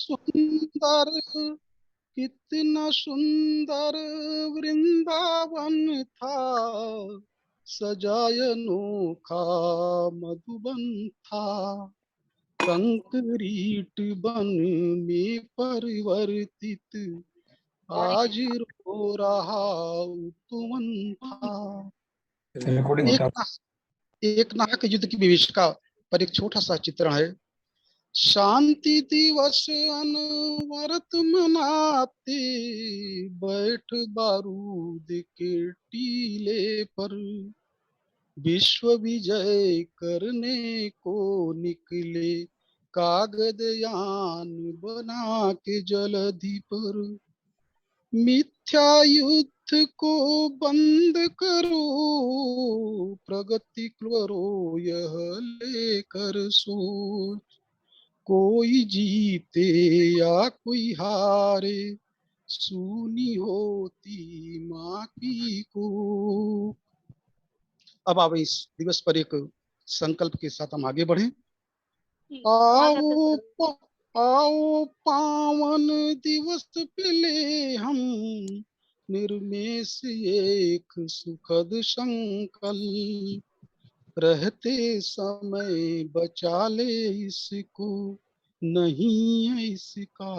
सुंदर, कितना सुंदर वृंदावन था, सजाय अनोखा मधुबन था, कंक्रीट बन में परिवर्तित आज रो रहा उपवन था। एक नाहक युद्ध की विभीषिका पर एक छोटा सा चित्रण है। शांति दिवस अनवरत मनाते, बैठ बारूद के टीले पर, विश्व विजय करने को निकले, कागद यान बना के जलधि पर। मिथ्या युद्ध को बंद करो, प्रगति करो यह लेकर सोच, कोई जीते या कोई हारे, सुनी होती माँ की को। अब आप इस दिवस पर एक संकल्प के साथ हम आगे बढ़ें। आओ आओ पावन दिवस पे ले हम निर्मेश एक सुखद संकल्प, रहते समय बचा ले इसको, नहीं है इसका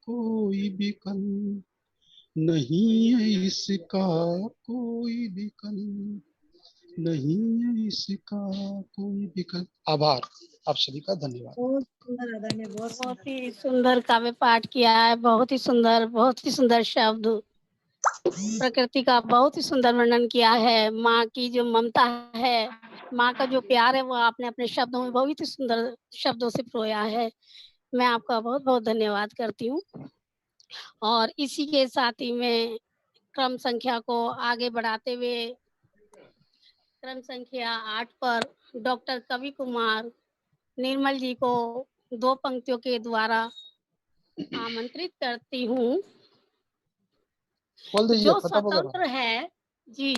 कोई विकल्प, नहीं है इसका कोई विकल्प, नहीं है इसका कोई विकल्प। आभार, आप सभी का धन्यवाद। बहुत सुंदर अदा ने बहुत ही सुंदर काव्य पाठ किया है, बहुत ही सुंदर शब्द, प्रकृति का बहुत ही सुंदर वर्णन किया है। माँ की जो ममता है, माँ का जो प्यार है, वो आपने अपने शब्दों में बहुत ही सुंदर शब्दों से परोया है। मैं आपका बहुत बहुत धन्यवाद करती हूँ। और इसी के साथ ही मैं क्रम संख्या को आगे बढ़ाते हुए क्रम संख्या 8 पर डॉक्टर कवि कुमार निर्मल जी को 2 पंक्तियों के द्वारा आमंत्रित करती हूँ। जो स्वतंत्र है जी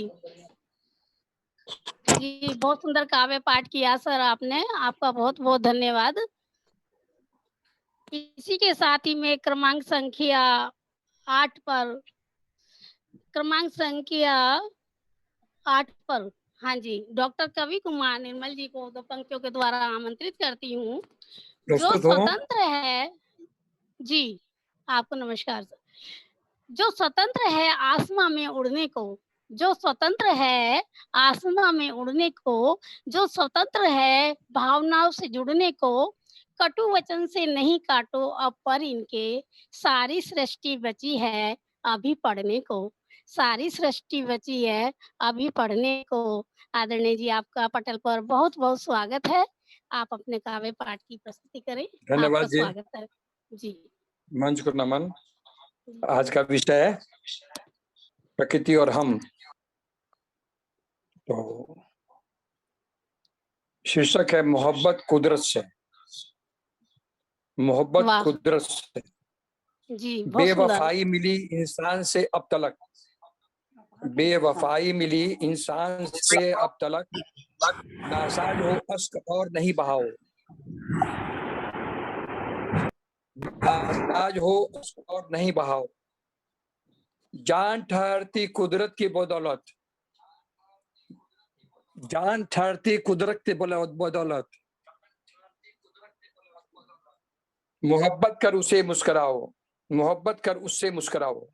जी, बहुत सुंदर काव्य पाठ किया सर आपने, आपका बहुत बहुत धन्यवाद। इसी के साथ ही मैं क्रमांक संख्या 8 पर हाँ जी, डॉक्टर कवि कुमार निर्मल जी को 2 पंक्तियों के द्वारा आमंत्रित करती हूँ। जो स्वतंत्र है जी, आपको नमस्कार सर। जो स्वतंत्र है आसमां में उड़ने को, जो स्वतंत्र है आसमां में उड़ने को, जो स्वतंत्र है भावनाओं से जुड़ने को, कटु वचन से नहीं काटो अब पर इनके, सारी सृष्टि बची है अभी पढ़ने को, सारी सृष्टि बची है अभी पढ़ने को। आदरणीय जी, आपका पटल पर बहुत बहुत स्वागत है। आप अपने काव्य पाठ की प्रस्तुति करें। धन्यवाद जी। स्वागत है जी। मंच को नमन। आज का विषय है प्रकृति और हम। तो शीर्षक है मोहब्बत कुदरत से। मोहब्बत कुदरत से जी, बेवफाई मिली इंसान से अब तलक, बेवफाई मिली इंसान से अब तलक, नासाज हो अश्क और नहीं बहाओ, नासाज हो अश्क और नहीं बहाओ, जान ठहरती कुदरत की बदौलत, जान ठहरती कुदरत की बदौलत, मोहब्बत कर उसे मुस्कुराओ, मोहब्बत कर उससे मुस्कुराओ,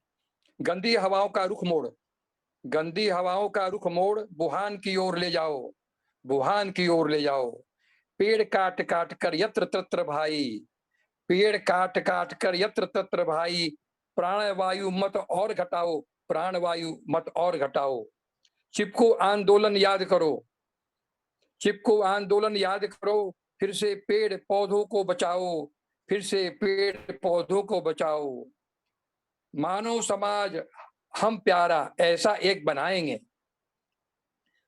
गंदी हवाओं का रुख मोड़, गंदी हवाओं का रुख मोड़, बुहान की ओर ले जाओ, बुहान की ओर ले जाओ, पेड़ काट काट कर यत्र तत्र भाई, पेड़ काट काट कर यत्र तत्र भाई, प्राण वायु मत और घटाओ, प्राण वायु मत और घटाओ, चिपको आंदोलन याद करो, चिपको आंदोलन याद करो, फिर से पेड़ पौधों को बचाओ, फिर से पेड़ पौधों को बचाओ, मानव समाज हम प्यारा ऐसा एक बनाएंगे,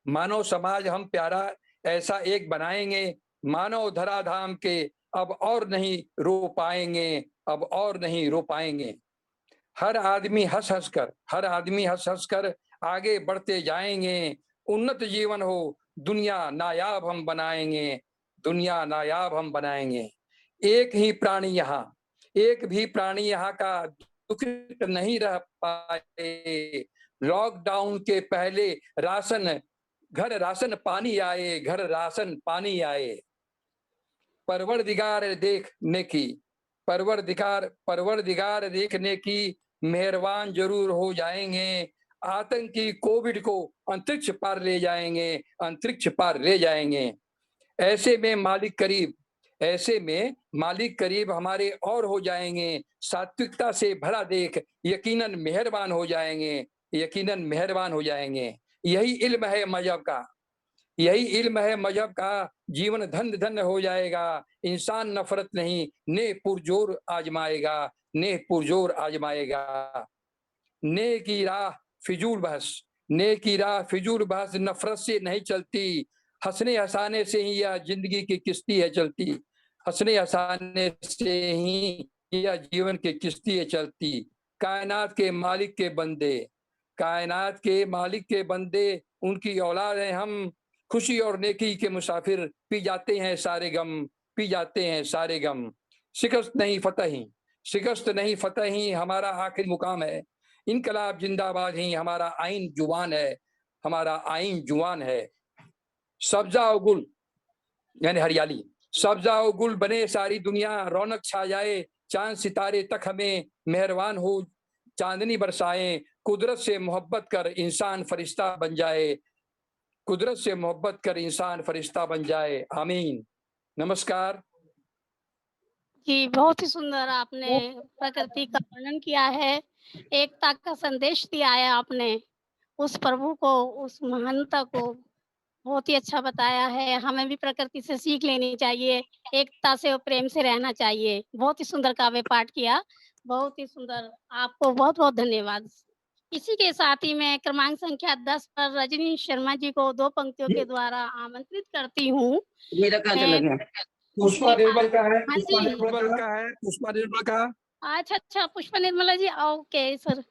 मानव समाज हम प्यारा ऐसा एक बनाएंगे, मानव धराधाम के अब और नहीं रो पाएंगे, अब और नहीं रो पाएंगे, हर आदमी हंस हंस कर, हर आदमी हंस हंस कर आगे बढ़ते जाएंगे, उन्नत जीवन हो दुनिया नायाब हम बनाएंगे, दुनिया नायाब हम बनाएंगे, एक ही प्राणी यहाँ, एक भी प्राणी यहाँ का दुखित नहीं रह पाए। लॉकडाउन के पहले घर राशन पानी आए, घर राशन पानी आए। परवरदिगार देखने की मेहरबान जरूर हो जाएंगे। आतंकी कोविड को अंतरिक्ष पार ले जाएंगे। ऐसे में मालिक करीब हमारे और हो जाएंगे। सात्विकता से भरा देख यकीनन मेहरबान हो जाएंगे। यही इल्म है मजहब का। जीवन धन्य हो जाएगा। इंसान नफरत नहीं नेह पुरजोर आजमाएगा। ने की राह फिजूल बहस नफरत से नहीं चलती। हंसने हंसाने से ही यह जिंदगी की किश्ती है चलती। जीवन की किश्ती है चलती। कायनात के मालिक के बंदे उनकी औलाद हैं हम। खुशी और नेकी के मुसाफिर पी जाते हैं सारे गम। शिकस्त नहीं फतह ही हमारा आखिरी मुकाम है। इनकलाब जिंदाबाद ही हमारा आइन जुबान है। सब्जा और गुल यानी हरियाली, सब्जा और गुल बने सारी दुनिया। रौनक छा जाए चांद सितारे तक हमें मेहरबान हो चांदनी बरसाए। कुदरत से मोहब्बत कर इंसान फरिश्ता बन जाए। आमीन। नमस्कार। जी, बहुत ही सुंदर आपने प्रकृति का वर्णन किया है, एकता का संदेश दिया है आपने, उस प्रभु को, उस महानता को बहुत ही अच्छा बताया है। हमें भी प्रकृति से सीख लेनी चाहिए, एकता से और प्रेम से रहना चाहिए। बहुत ही सुंदर काव्य पाठ किया, बहुत ही सुंदर। आपको बहुत-बहुत धन्यवाद। इसी के साथ ही मैं क्रमांक संख्या 10 पर रजनी शर्मा जी को 2 पंक्तियों के द्वारा आमंत्रित करती हूँ। मेरा कहाँ चला गया? पुष्पा निर्मल का है। हाँ जी। अच्छा, पुष्पा निर्मला जी, ओके सर।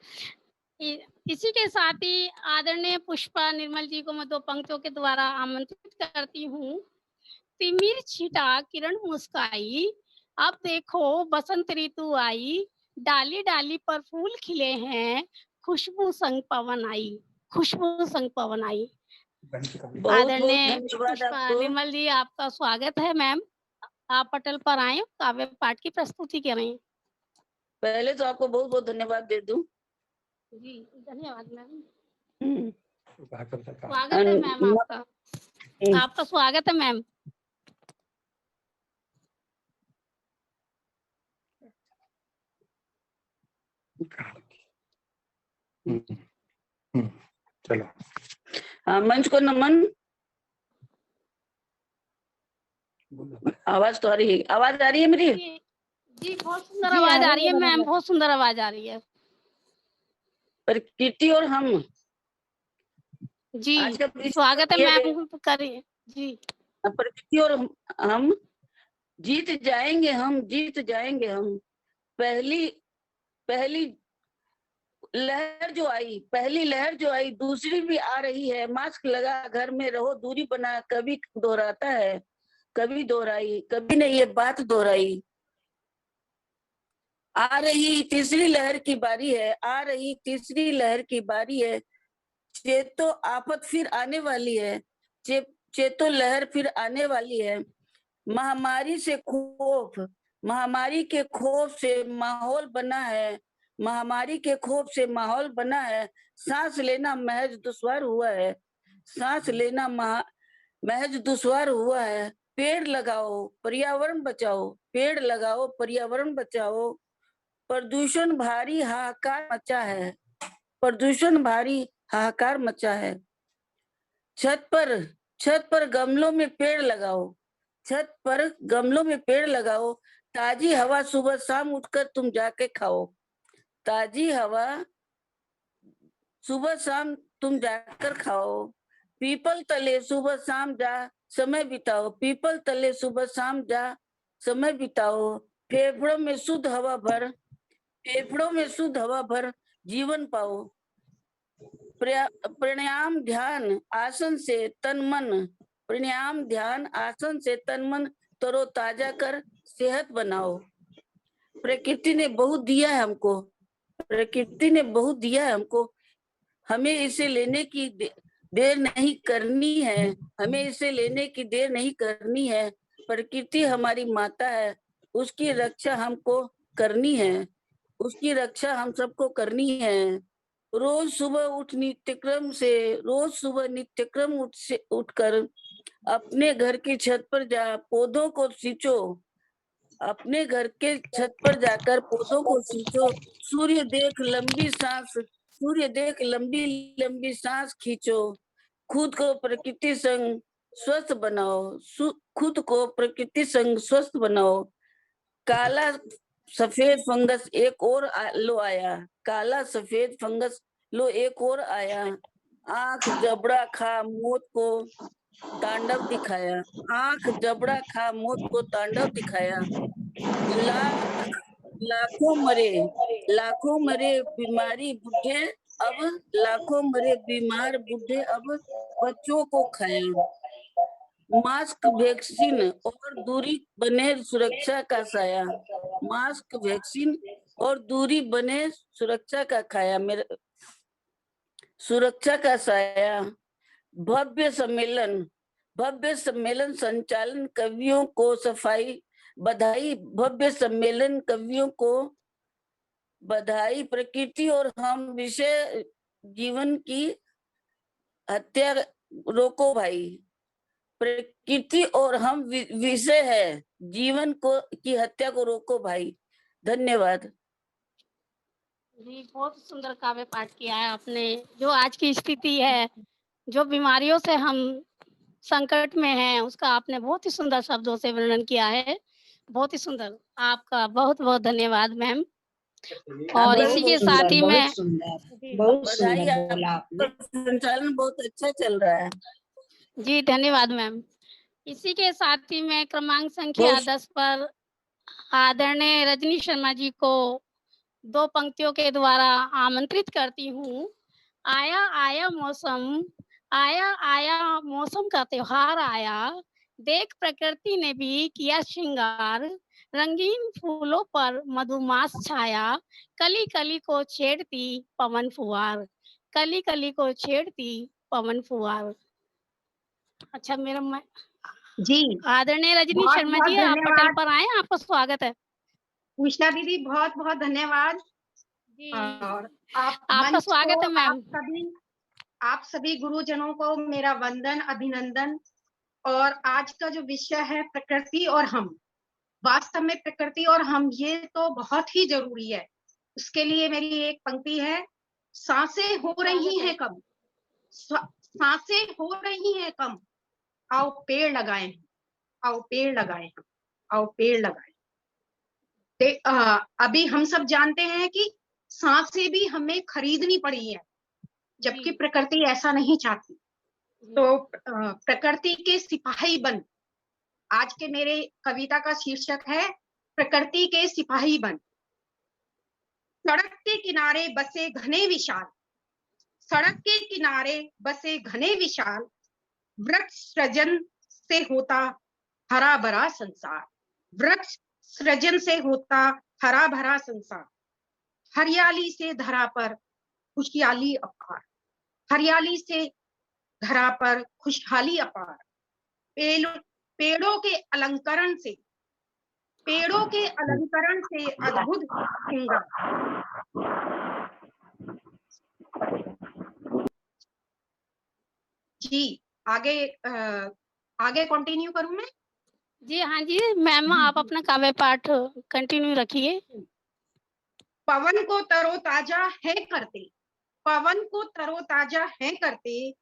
इसी के साथ ही आदरणीय पुष्पा निर्मल जी को मैं 2 पंक्तियों के द्वारा आमंत्रित करती हूँ। तिमिर छिटा किरण मुस्काई, अब देखो बसंत ऋतु आई। डाली-डाली पर फूल खिले हैं, खुशबू संग पवन आई। आदरणीय पुष्पा निर्मल जी, आपका स्वागत है मैम। आप पटल पर आए, काव्य पाठ की प्रस्तुति करें। पहले तो आपको बहुत-बहुत धन्यवाद दे दूं। जी, धन्यवाद मैम। स्वागत है मैम आपका। आपका स्वागत है मैम। चलो। मंच को नमन। आवाज तो आ रही है, आवाज आ रही है मेरी? जी, बहुत सुंदर आवाज आ रही है मैम, बहुत सुंदर आवाज आ रही है। प्रकृति और हम। जी, स्वागत है मैम, करिए जी। प्रकृति और हम जीत जाएंगे हम। पहली लहर जो आई दूसरी भी आ रही है। मास्क लगा घर में रहो, दूरी बना, कभी दोहराता है, कभी दोहराई, कभी नहीं ये बात दोहराई। आ रही तीसरी लहर की बारी है। चेतो आफत फिर आने वाली है, चेतो लहर फिर आने वाली है। महामारी के खौफ से माहौल बना है। सांस लेना महज दुश्वार हुआ है। पेड़ लगाओ पर्यावरण बचाओ। प्रदूषण भारी हाहाकार मचा है। छत पर गमलों में पेड़ लगाओ। ताजी हवा सुबह शाम उठकर तुम जाके खाओ। पीपल तले सुबह शाम जा समय बिताओ। फेफड़ों में शुद्ध हवा भर जीवन पाओ। प्राणायाम ध्यान आसन से तन मन तरोताजा कर सेहत बनाओ। प्रकृति ने बहुत दिया है हमको, प्रकृति ने बहुत दिया है हमको। हमें इसे लेने की देर नहीं करनी है, हमें इसे लेने की देर नहीं करनी है। प्रकृति हमारी माता है, उसकी रक्षा हमको करनी है, उसकी रक्षा हम सबको करनी है। रोज सुबह उठ नित्यक्रम से, रोज सुबह नित्यक्रम उठकर अपने घर की छत पर जा पौधों को सींचो, अपने घर के छत पर जाकर पौधों को सींचो। सूर्य देख लंबी सांस, सूर्य देख लंबी लंबी सांस खींचो। खुद को प्रकृति संग स्वस्थ बनाओ, खुद को प्रकृति संग स्वस्थ बनाओ। काला सफेद फंगस एक और लो आया, काला सफेद फंगस लो एक और आया। आंख जबड़ा खा मौत को तांडव दिखाया, आंख जबड़ा खा मौत को तांडव दिखाया। लाखों मरे बीमारी बुढ़े अब, लाखों मरे बीमार बुढ़े अब बच्चों को खाया। मास्क वैक्सीन और दूरी बने सुरक्षा का साया, मास्क वैक्सीन और दूरी बने सुरक्षा का खाया, मेरा सुरक्षा का साया। भव्य सम्मेलन संचालन कवियों को सफाई बधाई, भव्य सम्मेलन कवियों को बधाई। प्रकृति और हम विषय जीवन की हत्या रोको भाई, प्रकृति और हम विषय है जीवन को की हत्या को रोको भाई। धन्यवाद जी। बहुत सुंदर काव्य पाठ किया है आपने। जो आज की स्थिति है, जो बीमारियों से हम संकट में हैं, उसका आपने बहुत ही सुंदर शब्दों से वर्णन किया है। बहुत ही सुंदर, आपका बहुत बहुत धन्यवाद मैम। और इसी के साथ ही मैं बधाई, आपका संचालन बहुत अच्छा चल रहा है। जी धन्यवाद मैम। इसी के साथ ही मैं क्रमांक संख्या 10 पर आदरणीय रजनी शर्मा जी को 2 पंक्तियों के द्वारा आमंत्रित करती हूँ। आया आया मौसम, आया आया मौसम का त्योहार आया, देख प्रकृति ने भी किया श्रृंगार। रंगीन फूलों पर मधुमास छाया, कली कली को छेड़ती पवन फुहार, कली कली को छेड़ती पवन फुहार। अच्छा मेरा मैं जी आदरणीय रजनी बहुत शर्मा बहुत जी, आप पटल धन्यवाद पर आए, आपका स्वागत है। उषा दीदी, बहुत बहुत धन्यवाद। जी और आप आपका मंच स्वागत को, है मैम। आप सभी गुरुजनों को मेरा वंदन, अभिनंदन। और आज का जो विषय है प्रकृति और हम, वास्तव में प्रकृति और हम ये तो बहुत ही जरूरी है। उसके लिए मेरी एक पंक्ति है, सांसें हो रही हैं कम, सांसें हो रही हैं कम, आओ पेड़ लगाएं, आओ पेड़ लगाएं, आओ पेड़ लगाएं। अभी हम सब जानते हैं कि सांसें भी हमें खरीदनी पड़ी है, जबकि प्रकृति ऐसा नहीं चाहती। तो प्रकृति के सिपाही बन, आज के मेरे कविता का शीर्षक है प्रकृति के सिपाही बन। सड़क के किनारे बसे घने विशाल, सड़क के किनारे बसे घने विशाल, वृक्ष सृजन से होता हरा भरा संसार, वृक्ष सृजन से होता हरा भरा संसार। हरियाली से धरा पर खुशहाली अपार, हरियाली से धरा पर खुशहाली अपार। पेड़ों के अलंकरण से, पेड़ों के अलंकरण से अद्भुत श्रृंगार। जी आगे कंटिन्यू करूं मैं? जी हाँ जी मैम, आप अपना काव्य पाठ कंटिन्यू रखिए। पवन को तरोताजा है करते, पवन को तरोताजा है करते,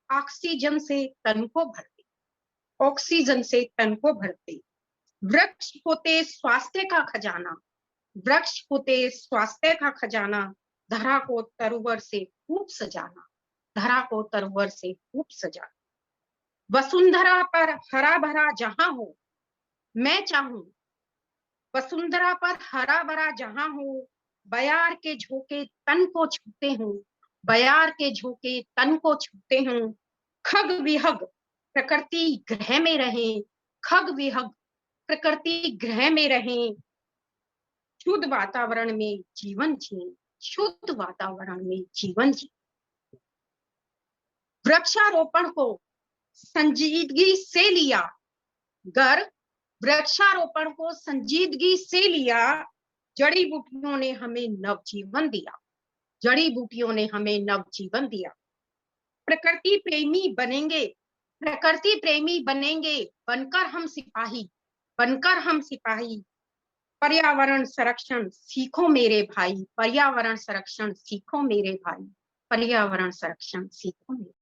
ऑक्सीजन से तन को भरते, ऑक्सीजन से तन को भरते। वृक्ष होते स्वास्थ्य का खजाना, वृक्ष होते स्वास्थ्य का खजाना, धरा को तरुवर से खूब सजाना, धरा को तरुवर से खूब सजाना। वसुंधरा पर हरा भरा जहां हो, मैं चाहूं वसुंधरा पर हरा भरा जहां हो, बयार के झोंके तन को छूते हूँ, बयार के झोंके तन को छूते हूँ। खग विहग प्रकृति ग्रह में रहे, खग विहग प्रकृति ग्रह में रहे। शुद्ध वातावरण में जीवन जिए, शुद्ध वातावरण में जीवन जिए। वृक्षारोपण को संजीदगी से लिया, गर वृक्षारोपण को संजीदगी से लिया, जड़ी बूटियों ने हमें नवजीवन दिया, जड़ी बूटियों ने हमें नवजीवन दिया। प्रकृति प्रेमी बनेंगे, प्रकृति प्रेमी बनेंगे, बनकर हम सिपाही, बनकर हम सिपाही। पर्यावरण संरक्षण सीखो मेरे भाई, पर्यावरण संरक्षण सीखो मेरे भाई, पर्यावरण संरक्षण सीखो मेरे